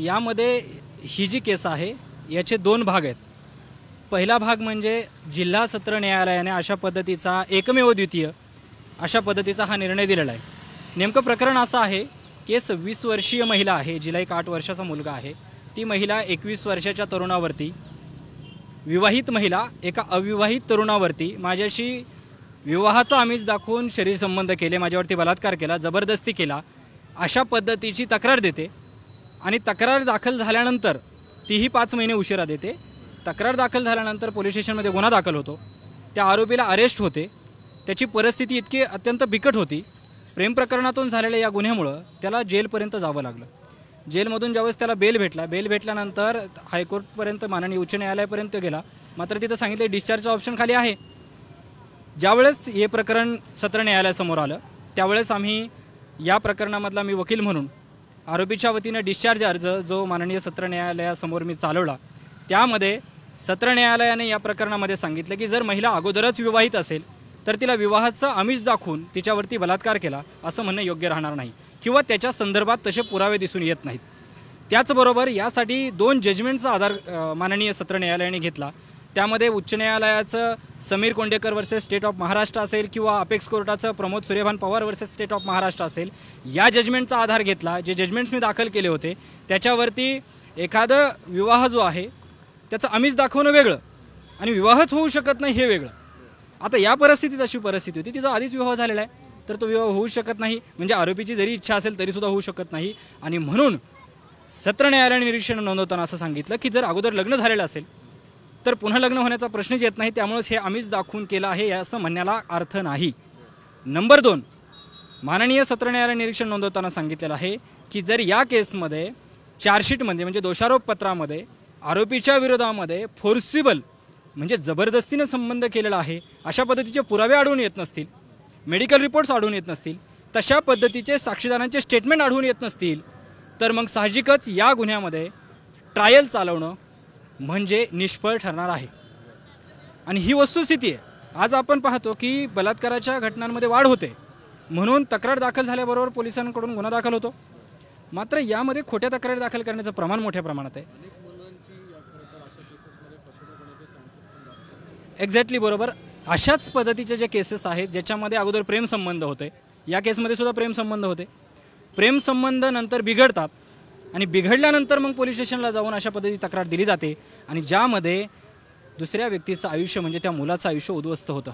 यामध्ये ही जी केस आहे याचे दोन भाग आहेत। पहिला भाग म्हणजे जिल्हा सत्र न्यायालयाने अशा पद्धतीचा एकमेव द्वितीय अशा पद्धतीचा हा निर्णय दिलेला आहे। नेमकं प्रकरण असं आहे की 26 वर्षीय महिला आहे, जिला एक 8 वर्षाचा मुलगा आहे। ती महिला 21 वर्षाच्या तरुणावरती, विवाहित महिला एका अविवाहित तरुणावरती माझ्याशी विवाहाचा आमिष दाखवून शरीर संबंध केले, माझ्यावरती बलात्कार केला, जबरदस्ती केला अशा पद्धतीची तक्रार देते आणि तक्रार दाखल झाल्यानंतर तीही 5 महिने उशिरा देते। तक्रार दाखल झाल्यानंतर पोलीस स्टेशनमध्ये गुन्हा दाखल होतो, त्या आरोपीला अरेस्ट होते। त्याची परिस्थिती इतकी अत्यंत बिकट होती, प्रेम प्रकरणातून झालेल्या या गुन्ह्यामुळं त्याला जेलपर्यंत जावं लागलं। जेलमधून ज्यावेळेस त्याला बेल भेटल्यानंतर हायकोर्टपर्यंत माननीय उच्च न्यायालयापर्यंत गेला, मात्र तिथं सांगितलं डिस्चार्जचा ऑप्शन खाली आहे। ज्यावेळेस हे प्रकरण सत्र न्यायालयासमोर आलं त्यावेळेस आम्ही या प्रकरणामधला मी वकील म्हणून आरोपीच्या वतीने डिस्चार्ज अर्ज जो माननीय सत्र न्यायालयासमोर मी चालवला, त्यामध्ये सत्र न्यायालयाने या प्रकरणामध्ये सांगितलं की जर महिला अगोदरच विवाहित असेल तर तिला विवाहाचं आमिष दाखवून तिच्यावरती बलात्कार केला असं म्हणणं योग्य राहणार नाही किंवा त्याच्या संदर्भात तसे पुरावे दिसून येत नाहीत। त्याचबरोबर यासाठी 2 जजमेंटचा आधार माननीय सत्र न्यायालयाने घेतला। त्यामध्ये उच्च न्यायालयाचं Samir Kondekar versus state of Maharashtra असेल किंवा अपेक्स कोर्टाचं Pramod Suryabhan Pawar versus state of Maharashtra असेल, या जजमेंटचा आधार घेतला। जे जजमेंट्स मी दाखल केले होते त्याच्यावरती एखादं विवाह जो आहे त्याचं आमिष दाखवणं वेगळं आणि विवाहच होऊ शकत नाही हे वेगळं। आता या परिस्थितीत अशी परिस्थिती होती, तिचा आधीच विवाह झालेला आहे तर तो विवाह होऊ शकत नाही, म्हणजे आरोपीची जरी इच्छा असेल तरीसुद्धा होऊ शकत नाही। आणि म्हणून सत्र न्यायालयाने निरीक्षण नोंदवताना असं सांगितलं की जर अगोदर लग्न झालेलं असेल तर पुन्हा लग्न होण्याचा प्रश्नच येत नाही, त्यामुळेच हे आमिष दाखवून केलं आहे असं म्हणण्याला अर्थ नाही। नंबर 2, माननीय सत्र न्यायालयाने निरीक्षण नोंदवताना सांगितलेलं आहे की जर या केसमध्ये चार्जशीटमध्ये म्हणजे दोषारोपपत्रामध्ये आरोपीच्या विरोधामध्ये फोर्सिबल म्हणजे जबरदस्तीने संबंध केलेला आहे अशा पद्धतीचे पुरावे आढळून येत नसतील, मेडिकल रिपोर्ट्स आढळून येत नसतील, तशा पद्धतीचे साक्षीदारांचे स्टेटमेंट आढळून येत नसतील तर मग साहजिकच या गुन्ह्यामध्ये ट्रायल चालवणं म्हणजे निष्फळ ठरणार आहे। आणि ही वस्तुस्थिती आहे। आज आपण पाहतो की बलात्काराच्या घटनांमध्ये वाढ होते म्हणून तक्रार दाखल झाल्याबरोबर पोलिसांकडून गुन्हा दाखल होतो, मात्र यामध्ये खोट्या तक्रारी दाखल करण्याचं प्रमाण मोठ्या प्रमाणात आहे। एक्झॅक्टली बरोबर, अशाच पद्धतीचे जे केसेस आहेत ज्याच्यामध्ये अगोदर प्रेमसंबंध होते, या केसमध्ये सुद्धा प्रेमसंबंध होते, प्रेमसंबंध नंतर बिघडतात आणि बिघडल्यानंतर मग पोलीस स्टेशनला जाऊन अशा पद्धतीची तक्रार दिली जाते आणि ज्यामध्ये दुसऱ्या व्यक्तीचं आयुष्य म्हणजे त्या मुलाचं आयुष्य उद्ध्वस्त होतं।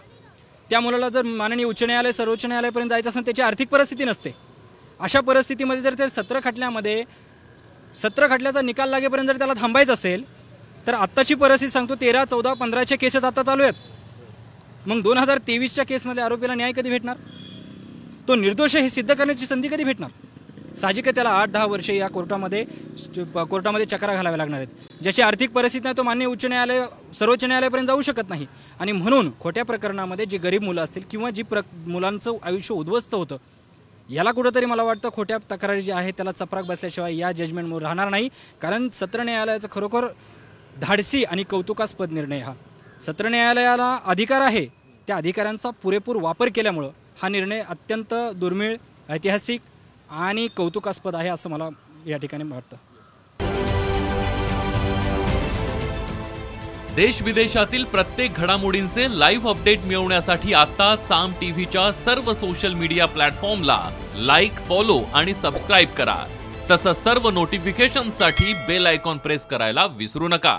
त्या मुलाला जर माननीय उच्च न्यायालय सर्वोच्च न्यायालयापर्यंत जायचं असेल त्याची आर्थिक परिस्थिती नसते। अशा परिस्थितीमध्ये जर ते सत्र खटल्याचा निकाल लागेपर्यंत जर त्याला थांबायचं असेल तर आत्ताची परिस्थिती सांगतो 13, 14, 15चे केसेस आता चालू आहेत। मग 2023च्या केसमध्ये आरोपीला न्याय कधी भेटणार? तो निर्दोष हे सिद्ध करण्याची संधी कधी भेटणार? साहजिक आहे त्याला 8-10 वर्षे या कोर्टामध्ये चक्रा घालाव्या लागणार आहेत। ज्याची आर्थिक परिस्थिती नाही तो मान्य उच्च न्यायालय सर्वोच्च न्यायालयापर्यंत जाऊ शकत नाही। आणि म्हणून खोट्या प्रकरणामध्ये जी गरीब मुलं असतील किंवा जी मुलांचं आयुष्य उद्ध्वस्त होतं, याला कुठंतरी मला वाटतं खोट्या तक्रारी जी आहे त्याला चपराक बसल्याशिवाय या जजमेंटमुळे राहणार नाही। कारण सत्र न्यायालयाचं खरोखर धाडसी आणि कौतुकास्पद निर्णय हा, सत्र न्यायालयाला अधिकार आहे, त्या अधिकारांचा पुरेपूर वापर केल्यामुळं हा निर्णय अत्यंत दुर्मिळ, ऐतिहासिक आणि कौतुकास्पद आहे असं मला या ठिकाणी वाटतं। देश विदेशातील प्रत्येक घडामोडींचे लाईव्ह अपडेट मिळवण्यासाठी आता साम टीव्हीच्या सर्व सोशल मीडिया प्लॅटफॉर्मला लाईक, फॉलो आणि सबस्क्राईब करा। तसंच सर्व नोटिफिकेशनसाठी बेल आयकॉन प्रेस करायला विसरू नका।